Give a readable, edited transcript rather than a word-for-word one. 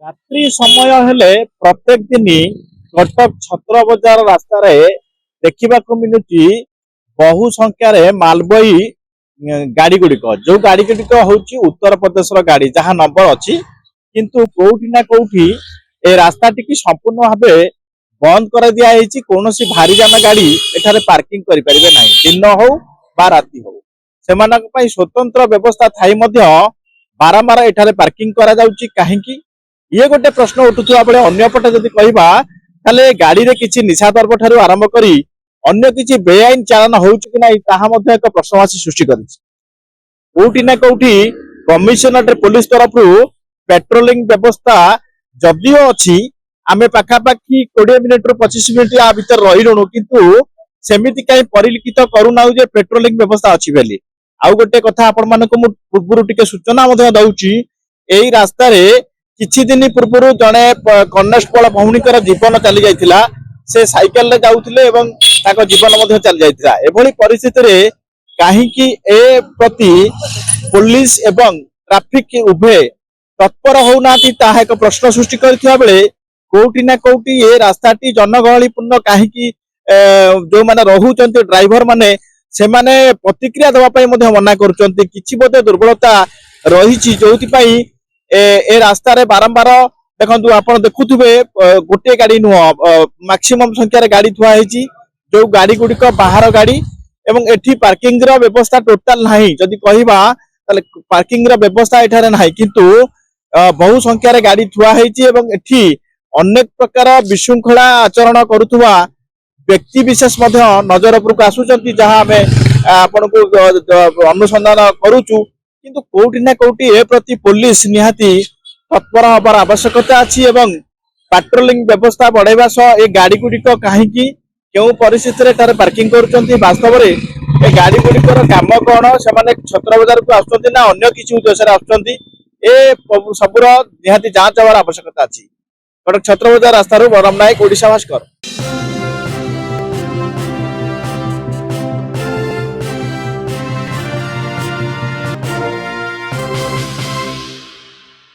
रात्रि समय हेले प्रत्येक दिन कटक छत्र बजार रास्ता देखा मिलूची बहु संख्यार मालबोई गाड़ी गुड़िक जो गाड़ी गुड़िक हूँ उत्तर प्रदेश गाड़ी जहाँ नंबर अच्छी किंतु कोठी ना कोठी ए रास्ता टी संपूर्ण भाव बंद कर दिखाई कौन भारी जान गाड़ी एठारे पार्किंग करें ना दिन हो बा राति हो से स्वतंत्र व्यवस्था थाई बारंबार एठारे पार्किंग करा जाउची काहेकि ये गोटे प्रश्न उठुवा बेले अंपटे जदि कहवा ताले गाड़ी रे किछि निशा द्रव्य ठारू आरंभ करी अन्य किछि बेआईन चालन होउछि कि नाही ताहा मध्ये एक प्रश्नवाची सृष्टि करिछि। कोउठी ना कोउठी कमिशनरेट पुलिस तरफ पेट्रोलिंग व्यवस्था जदियो अछि आमे पाखापाखि 20 मिनिट रु 25 मिनिट आ भीतर रहिलुनु किंतु सेमिति काई परिलिखित करूनाउ जे पेट्रोलिंग व्यवस्था अछि बेली। आउ गोटे कथा आपण मानको मु पूर्वरु टिके सूचना मध्ये दउछि एई रास्ता रे किछि दिन पूर्व जड़े कनेस्टेबल भौणीकर जीवन चली जाइथिला से साइकेल रे जाउथिले एवं ताको जीवन मध्ये चली जाइथिला एभली परिस्थिति रे काहेकि ए प्रति पुलिस एवं ट्रैफिक उभे तत्पर होउनाती ताहा एक प्रश्न सृष्टि करथिया बेले कोउठी ना कोउठी ए रास्ताटी जनगहलीपूर्ण काहेकि जो माने रहुचंती ड्राइवर माने से माने प्रतिक्रिया देवा पई मध्ये मना करूचंती किछि बोधे दुर्बलता रहिछि जोथि पई ए रास्ता रे बारंबार देखंतु आपण देखुथिबे गोटे गाड़ी नुह मैक्सिमम संख्यार गाड़ी थुआ हेची जो गाड़ी गुडी को बाहर गाड़ी एवं एठी पार्किंग रो व्यवस्था टोटल नाही जदि कहिबा ताले पार्किंग रो व्यवस्था एठारे नाही किंतु बहु संख्यार गाड़ी थुआ हेची एवं एठी अनेक प्रकार विशृंखला आचरण करूथुवा व्यक्ति विशेष मध्य नजर उपरको आसुचंती जहां हमें आपण को अनुसंधान करूचु किंतु कोउठी ना कोउठी ए प्रति पुलिस निहाती तत्पर हबार आवश्यकता अछि एवं पेट्रोलिंग व्यवस्था बढ़ाइबा सह ए गाड़ी गुडिक काहेकि केउ परिस्थिति रे तार पार्किंग करूचंती वास्तव रे ए गाड़ी गुडिकर काम कोन से माने छत्र बाजार को आछंती ना अन्य किछि उद्देश्य रे आछंती ए सबुर निहाती जांच हबार आवश्यकता अछि। कटक छत्र बाजार रास्ता रो बरम नायक ओडिशा भास्कर।